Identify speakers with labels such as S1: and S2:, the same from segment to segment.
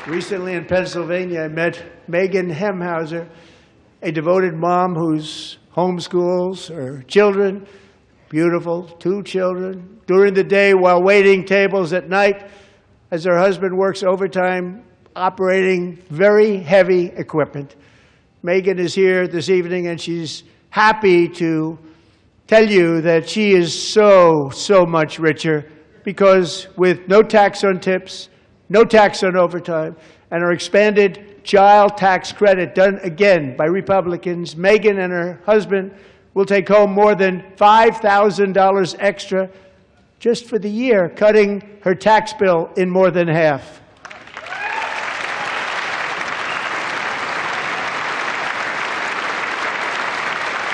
S1: Recently in Pennsylvania, I met Megan Hemhauser, a devoted mom who's homeschools her children, beautiful, 2 children, during the day while waiting tables at night as her husband works overtime operating very heavy equipment. Megan is here this evening, and she's happy to tell you that she is so much richer because with no tax on tips, no tax on overtime, and her expanded child tax credit done again by Republicans, Megan and her husband will take home more than $5,000 extra just for the year, cutting her tax bill in more than half.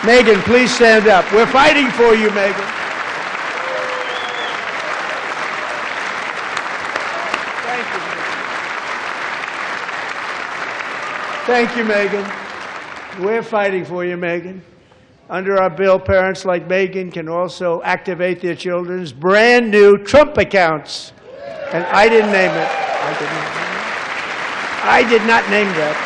S1: Megan, please stand up. We're fighting for you, Megan. Thank you, Megan. We're fighting for you, Megan. Under our bill, parents like Megan can also activate their children's brand new Trump accounts. And I didn't name it. I did not name that.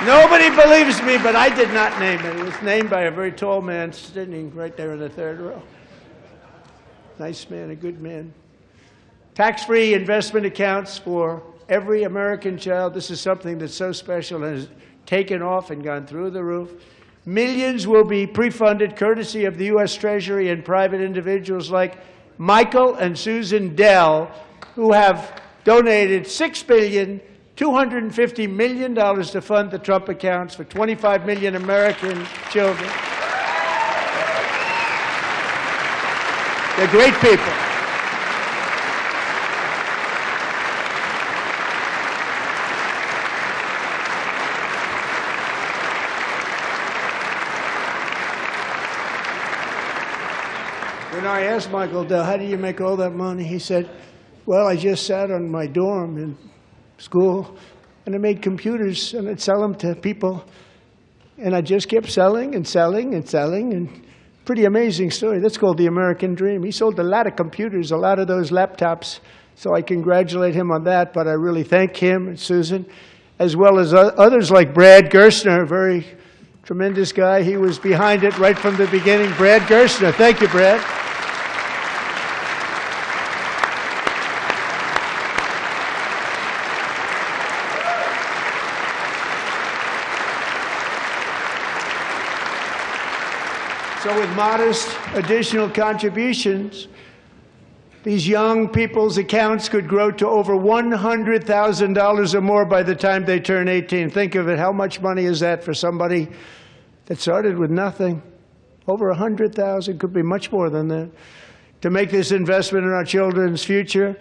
S1: Nobody believes me, but I did not name it. It was named by a very tall man sitting right there in the 3rd row. Nice man, a good man. Tax-free investment accounts for every American child. This is something that's so special and has taken off and gone through the roof. Millions will be pre-funded courtesy of the U.S. Treasury and private individuals like Michael and Susan Dell, who have donated $6.25 billion to fund the Trump accounts for 25 million American children. They're great people. When I asked Michael Dell, how do you make all that money? He said, well, I just sat on my dorm in school, and I made computers, and I'd sell them to people, and I just kept selling and selling and selling, and pretty amazing story. That's called the American dream. He sold a lot of computers, a lot of those laptops, so I congratulate him on that, but I really thank him and Susan, as well as others like Brad Gerstner, a very tremendous guy. He was behind it right from the beginning. Brad Gerstner. Thank you, Brad. So with modest additional contributions, these young people's accounts could grow to over $100,000 or more by the time they turn 18. Think of it. How much money is that for somebody that started with nothing? Over 100,000, could be much more than that. To make this investment in our children's future,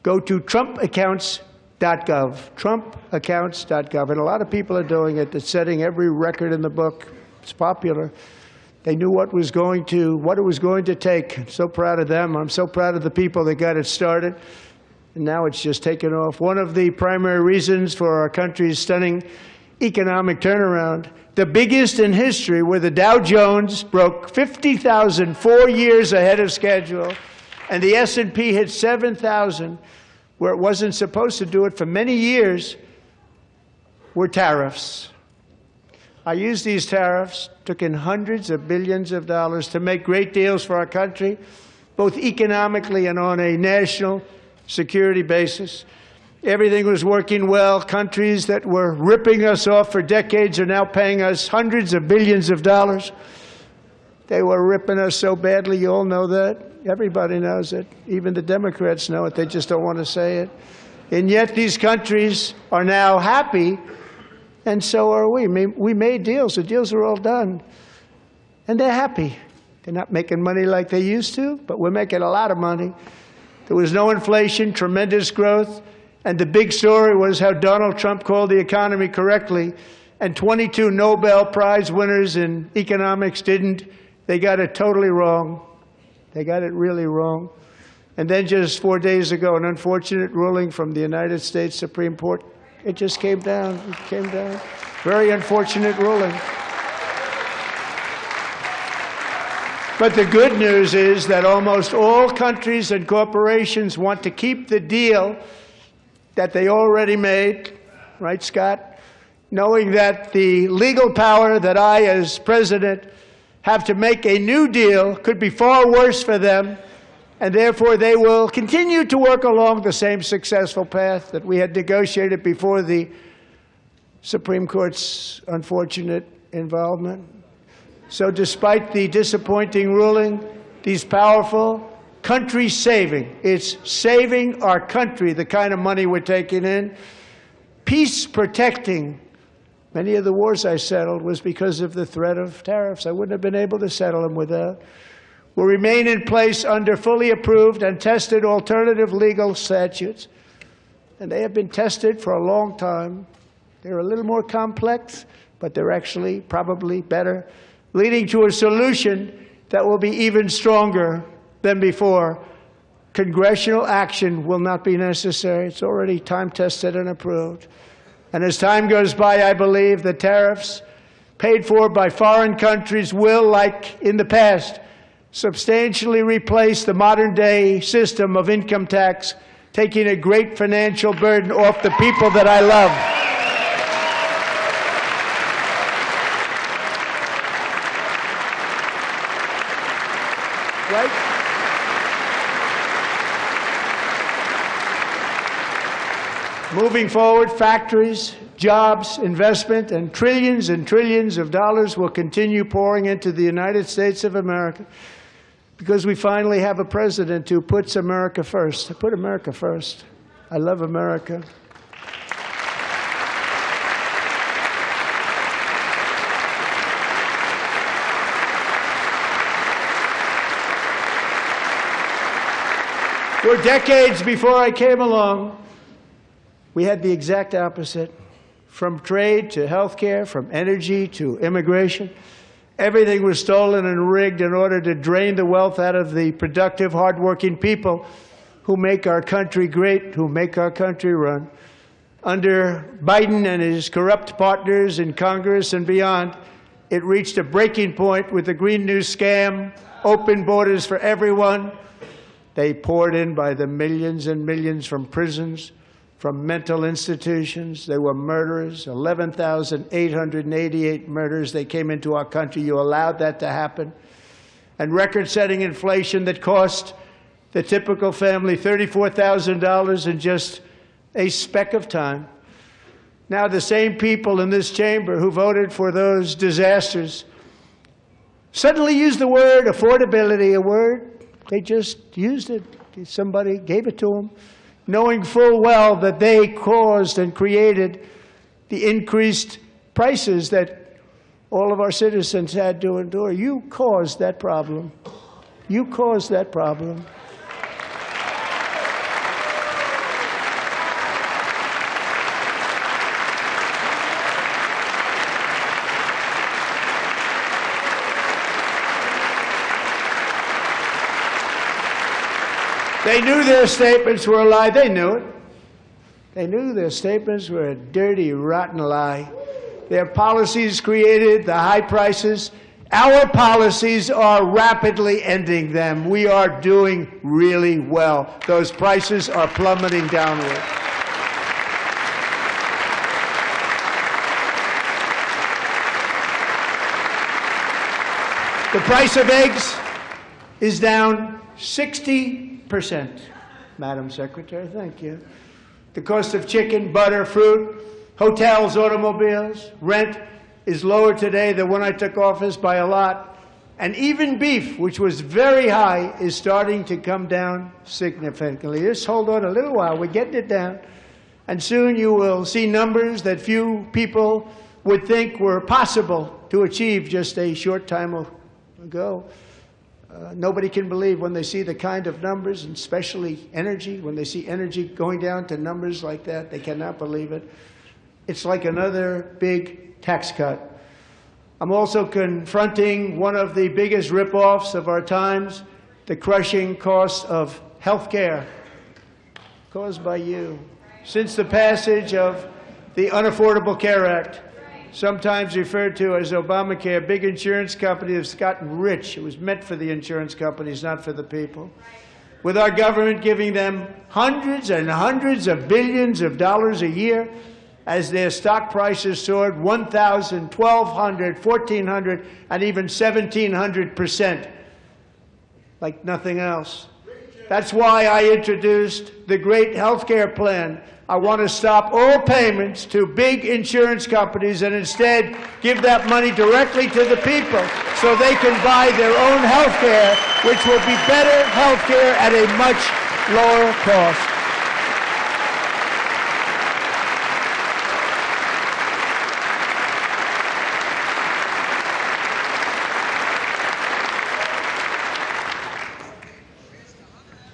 S1: go to trumpaccounts.gov, trumpaccounts.gov. And a lot of people are doing it. It's setting every record in the book. It's popular. They knew what it was going to take. I'm so proud of them. I'm so proud of the people that got it started. And now it's just taken off. One of the primary reasons for our country's stunning economic turnaround, the biggest in history, where the Dow Jones broke 50,000 4 years ahead of schedule, and the S&P hit 7,000, where it wasn't supposed to do it for many years, were tariffs. I used these tariffs, took in hundreds of billions of dollars to make great deals for our country, both economically and on a national security basis. Everything was working well. Countries that were ripping us off for decades are now paying us hundreds of billions of dollars. They were ripping us so badly, you all know that. Everybody knows it. Even the Democrats know it. They just don't want to say it. And yet these countries are now happy, and so are we. We made deals. The deals are all done. And they're happy. They're not making money like they used to, but we're making a lot of money. There was no inflation, tremendous growth, and the big story was how Donald Trump called the economy correctly, and 22 Nobel Prize winners in economics didn't. They got it totally wrong. They got it really wrong. And then just 4 days ago, an unfortunate ruling from the United States Supreme Court. It just came down. It came down. Very unfortunate ruling. But the good news is that almost all countries and corporations want to keep the deal that they already made, right, Scott? Knowing that the legal power that I, as president, have to make a new deal could be far worse for them, and therefore they will continue to work along the same successful path that we had negotiated before the Supreme Court's unfortunate involvement. So despite the disappointing ruling, these powerful, country-saving, it's saving our country, the kind of money we're taking in, peace-protecting. Many of the wars I settled was because of the threat of tariffs. I wouldn't have been able to settle them without. Will remain in place under fully approved and tested alternative legal statutes. And they have been tested for a long time. They're a little more complex, but they're actually probably better, leading to a solution that will be even stronger than before. Congressional action will not be necessary. It's already time-tested and approved. And as time goes by, I believe the tariffs paid for by foreign countries will, like in the past, substantially replace the modern-day system of income tax, taking a great financial burden off the people that I love. Right? Moving forward, factories, jobs, investment, and trillions of dollars will continue pouring into the United States of America because we finally have a president who puts America first. I put America first. I love America. For decades before I came along, we had the exact opposite. From trade to health care, from energy to immigration, everything was stolen and rigged in order to drain the wealth out of the productive, hardworking people who make our country great, who make our country run. Under Biden and his corrupt partners in Congress and beyond, it reached a breaking point with the Green New Scam, open borders for everyone. They poured in by the millions and millions from prisons, from mental institutions. They were murderers, 11,888 murders. They came into our country. You allowed that to happen. And record-setting inflation that cost the typical family $34,000 in just a speck of time. Now the same people in this chamber who voted for those disasters suddenly use the word affordability, a word. They just used it. Somebody gave it to them, knowing full well that they caused and created the increased prices that all of our citizens had to endure. You caused that problem. You caused that problem. They knew their statements were a lie. They knew it. They knew their statements were a dirty, rotten lie. Their policies created the high prices. Our policies are rapidly ending them. We are doing really well. Those prices are plummeting downward. The price of eggs is down 60%, Madam Secretary, thank you. The cost of chicken, butter, fruit, hotels, automobiles, rent is lower today than when I took office by a lot. And even beef, which was very high, is starting to come down significantly. Just hold on a little while, we're getting it down. And soon you will see numbers that few people would think were possible to achieve just a short time ago. Nobody can believe when they see the kind of numbers, and especially energy, when they see energy going down to numbers like that, they cannot believe it. It's like another big tax cut. I'm also confronting one of the biggest rip-offs of our times, the crushing cost of health care caused by you. Since the passage of the Unaffordable Care Act, sometimes referred to as Obamacare, a big insurance company that's gotten rich. It was meant for the insurance companies, not for the people. With our government giving them hundreds and hundreds of billions of dollars a year as their stock prices soared 1,000, 1,200, 1,400, and even 1,700%, like nothing else. That's why I introduced the great health care plan. I want to stop all payments to big insurance companies and instead give that money directly to the people so they can buy their own health care, which will be better health care at a much lower cost.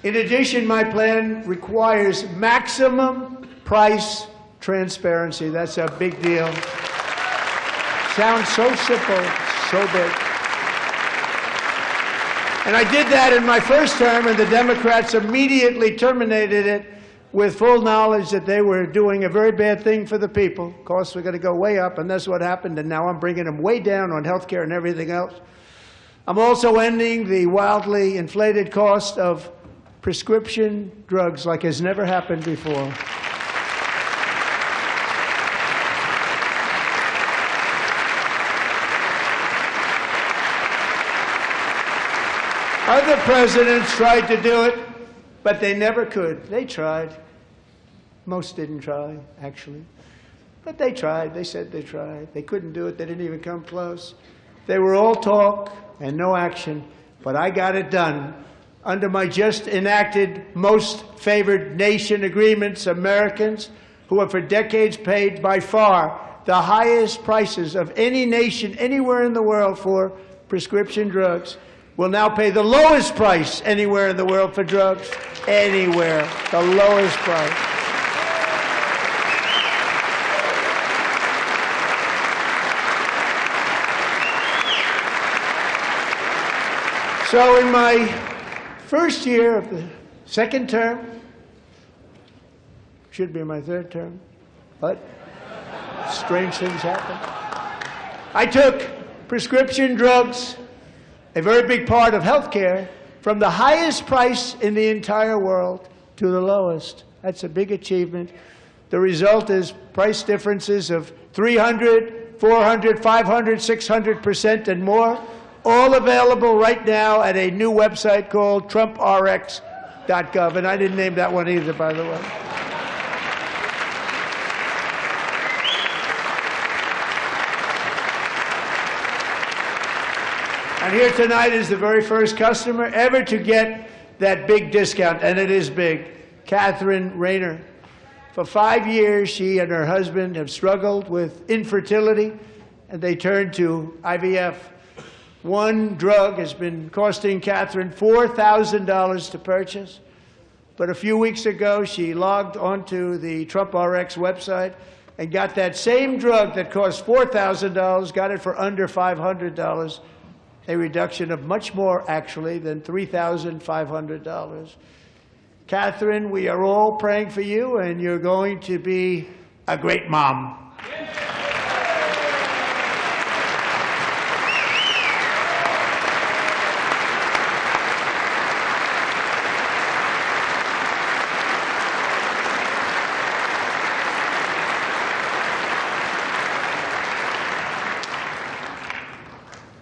S1: In addition, my plan requires maximum price transparency. That's a big deal. Sounds so simple, so big. And I did that in my first term, and the Democrats immediately terminated it with full knowledge that they were doing a very bad thing for the people. Costs were going to go way up, and that's what happened, and now I'm bringing them way down on health care and everything else. I'm also ending the wildly inflated cost of prescription drugs like has never happened before. Other presidents tried to do it, but they never could. They tried. Most didn't try, actually. But they tried. They said they tried. They couldn't do it. They didn't even come close. They were all talk and no action, but I got it done. Under my just enacted most favored nation agreements, Americans who have for decades paid by far the highest prices of any nation anywhere in the world for prescription drugs will now pay the lowest price anywhere in the world for drugs. Anywhere. The lowest price. So in my first year of the second term, should be my third term, but strange things happen. I took prescription drugs, a very big part of health care, from the highest price in the entire world to the lowest. That's a big achievement. The result is price differences of 300, 400, 500, 600% and more, all available right now at a new website called TrumpRx.gov. And I didn't name that one either, by the way. And here tonight is the very first customer ever to get that big discount, and it is big, Catherine Rayner. For 5 years, she and her husband have struggled with infertility, and they turned to IVF. One drug has been costing Catherine $4,000 to purchase, but a few weeks ago, she logged onto the TrumpRx website and got that same drug that cost $4,000, got it for under $500. A reduction of much more, actually, than $3,500. Catherine, we are all praying for you, and you're going to be a great mom.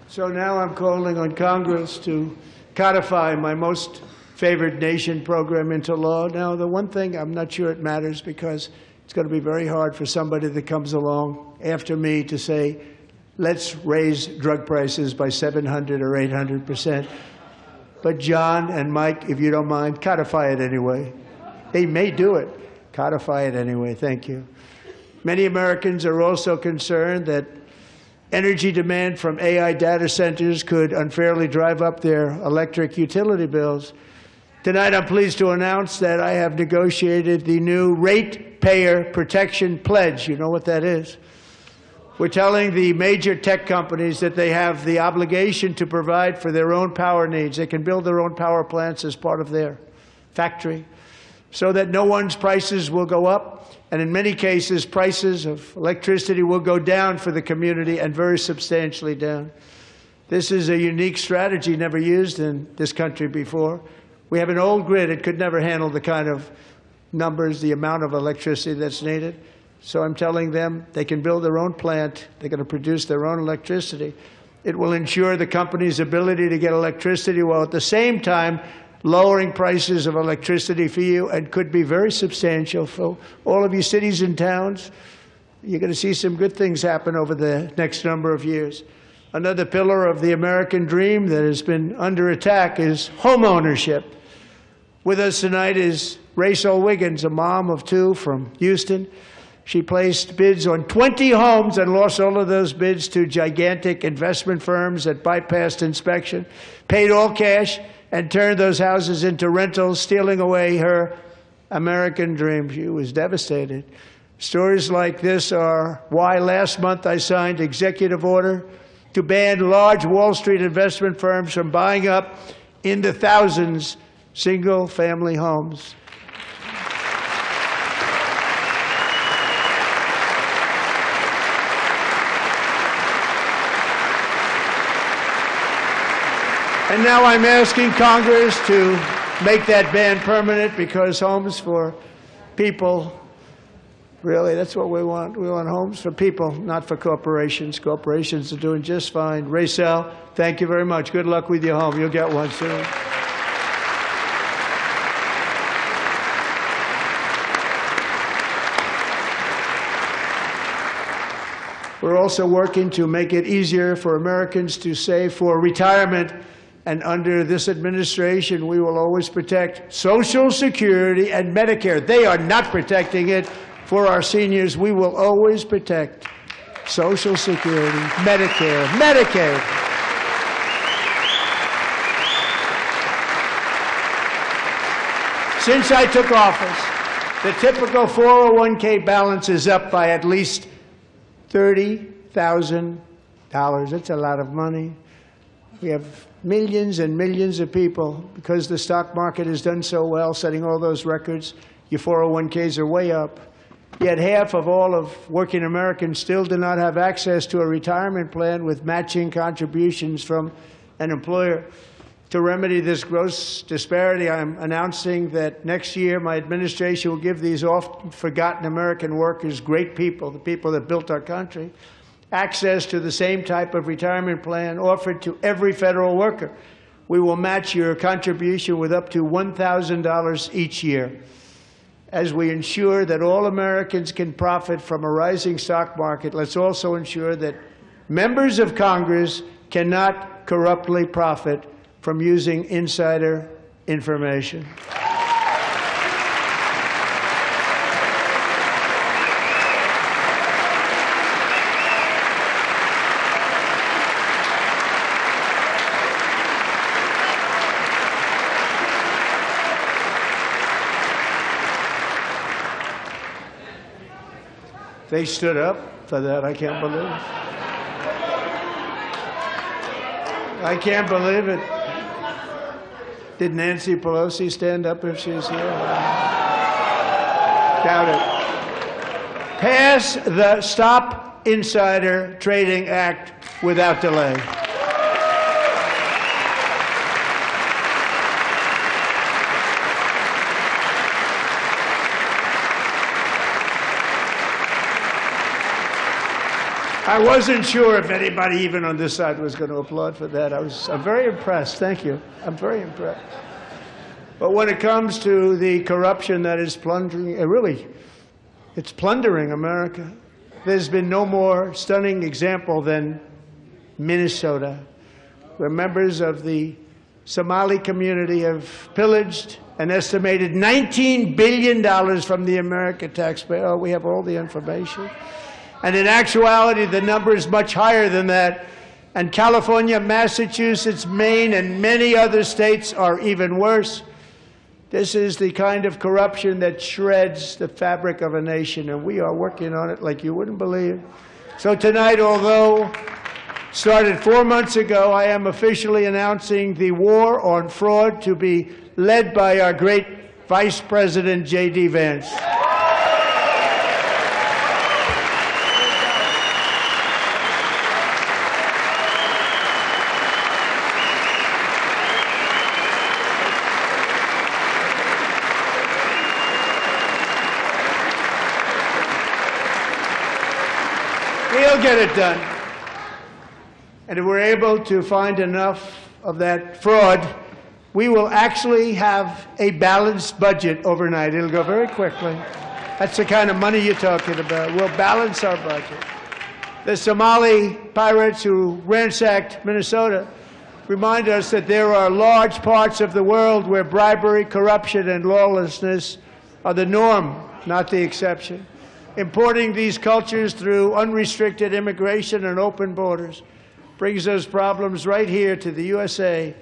S1: So now I'm calling on Congress to codify my most favored nation program into law. Now, the one thing, I'm not sure it matters because it's going to be very hard for somebody that comes along after me to say, let's raise drug prices by 700 or 800%. But John and Mike, if you don't mind, codify it anyway. They may do it. Codify it anyway. Thank you. Many Americans are also concerned that energy demand from AI data centers could unfairly drive up their electric utility bills. Tonight, I'm pleased to announce that I have negotiated the new Ratepayer Protection Pledge. You know what that is? We're telling the major tech companies that they have the obligation to provide for their own power needs. They can build their own power plants as part of their factory. so that no one's prices will go up. And in many cases, prices of electricity will go down for the community, and very substantially down. This is a unique strategy never used in this country before. We have an old grid. It could never handle the kind of numbers, the amount of electricity that's needed. So I'm telling them they can build their own plant. They're going to produce their own electricity. It will ensure the company's ability to get electricity while at the same time lowering prices of electricity for you, and could be very substantial for all of you cities and towns. You're going to see some good things happen over the next number of years. Another pillar of the American dream that has been under attack is home ownership. With us tonight is Rachel Wiggins, a mom of 2 from Houston. She placed bids on 20 homes and lost all of those bids to gigantic investment firms that bypassed inspection, paid all cash, and turned those houses into rentals, stealing away her American dream. She was devastated. Stories like this are why last month I signed executive order to ban large Wall Street investment firms from buying up in the thousands single-family homes. And now I'm asking Congress to make that ban permanent, because homes for people, really, that's what we want. We want homes for people, not for corporations. Corporations are doing just fine. Rachel, thank you very much. Good luck with your home. You'll get one soon. We're also working to make it easier for Americans to save for retirement. And under this administration, we will always protect Social Security and Medicare. They are not protecting it for our seniors. We will always protect Social Security, Medicare, Medicaid. Since I took office, the typical 401k balance is up by at least $30,000. That's a lot of money. We have millions and millions of people, because the stock market has done so well, setting all those records. Your 401ks are way up. Yet half of all of working Americans still do not have access to a retirement plan with matching contributions from an employer. To remedy this gross disparity, I'm announcing that next year my administration will give these often forgotten American workers, great people, the people that built our country, access to the same type of retirement plan offered to every federal worker. We will match your contribution with up to $1,000 each year. As we ensure that all Americans can profit from a rising stock market, let's also ensure that members of Congress cannot corruptly profit from using insider information. They stood up for that. I can't believe it. I can't believe it. Did Nancy Pelosi stand up if she was here? Doubt it. Pass the Stop Insider Trading Act without delay. I wasn't sure if anybody even on this side was going to applaud for that. I'm very impressed. Thank you. I'm very impressed. But when it comes to the corruption that is plundering, it's plundering America. There's been no more stunning example than Minnesota, where members of the Somali community have pillaged an estimated $19 billion from the American taxpayer. Oh, we have all the information. And in actuality, the number is much higher than that. And California, Massachusetts, Maine, and many other states are even worse. This is the kind of corruption that shreds the fabric of a nation, and we are working on it like you wouldn't believe. So tonight, although started 4 months ago, I am officially announcing the war on fraud to be led by our great Vice President J.D. Vance. We'll get it done. And if we're able to find enough of that fraud, we will actually have a balanced budget overnight. It'll go very quickly. That's the kind of money you're talking about. We'll balance our budget. The Somali pirates who ransacked Minnesota remind us that there are large parts of the world where bribery, corruption, and lawlessness are the norm, not the exception. Importing these cultures through unrestricted immigration and open borders brings those problems right here to the USA.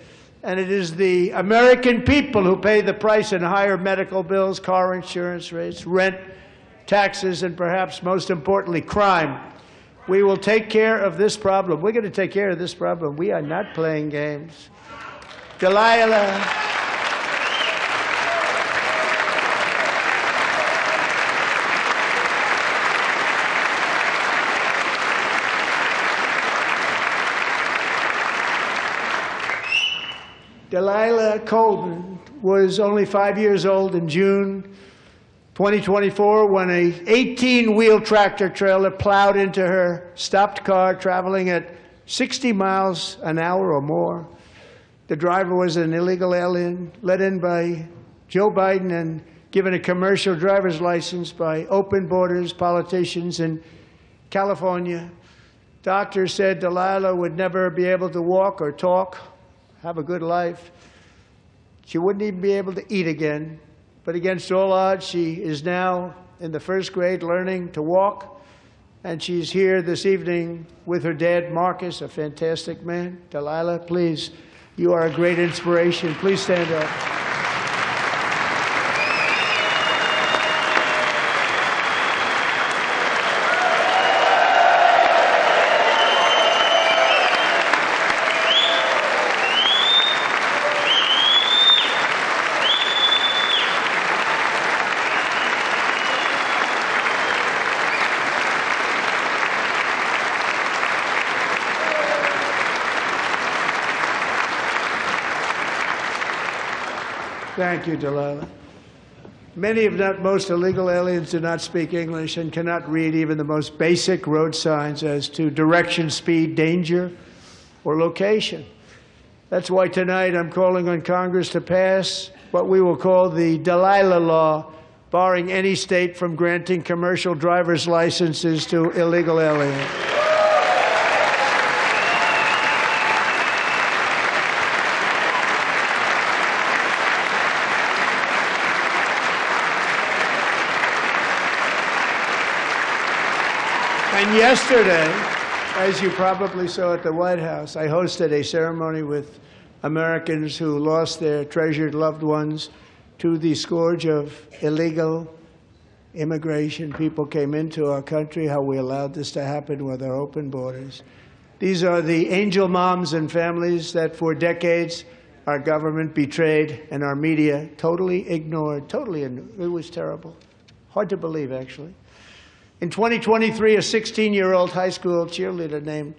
S1: And it is the American people who pay the price in higher medical bills, car insurance rates, rent, taxes, and perhaps most importantly, crime. We will take care of this problem. We're going to take care of this problem. We are not playing games. Delilah. Delilah Colden was only 5 years old in June 2024 when an 18-wheel tractor trailer plowed into her stopped car traveling at 60 miles an hour or more. The driver was an illegal alien let in by Joe Biden and given a commercial driver's license by open borders politicians in California. Doctors said Delilah would never be able to walk or talk, have a good life. She wouldn't even be able to eat again. But against all odds, she is now in the first grade learning to walk. And she's here this evening with her dad, Marcus, a fantastic man. Delilah, please, you are a great inspiration. Please stand up. Thank you, Delilah. Many, if not most, illegal aliens do not speak English and cannot read even the most basic road signs as to direction, speed, danger, or location. That's why tonight I'm calling on Congress to pass what we will call the Delilah Law, barring any state from granting commercial driver's licenses to illegal aliens. And yesterday, as you probably saw at the White House, I hosted a ceremony with Americans who lost their treasured loved ones to the scourge of illegal immigration. People came into our country, how we allowed this to happen with our open borders. These are the angel moms and families that for decades our government betrayed and our media totally ignored. It was terrible. Hard to believe, actually. In 2023, a 16-year-old high school cheerleader named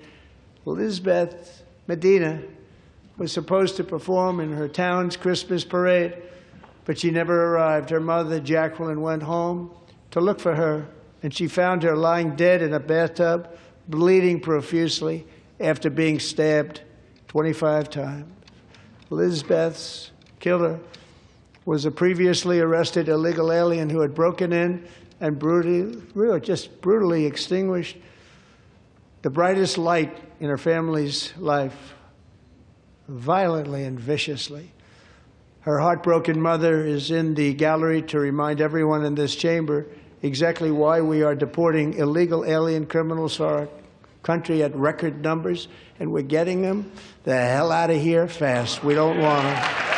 S1: Elizabeth Medina was supposed to perform in her town's Christmas parade, but she never arrived. Her mother, Jacqueline, went home to look for her, and she found her lying dead in a bathtub, bleeding profusely after being stabbed 25 times. Elizabeth's killer was a previously arrested illegal alien who had broken in and brutally extinguished the brightest light in her family's life, violently and viciously. Her heartbroken mother is in the gallery to remind everyone in this chamber exactly why we are deporting illegal alien criminals to our country at record numbers, and we're getting them the hell out of here fast. We don't want them.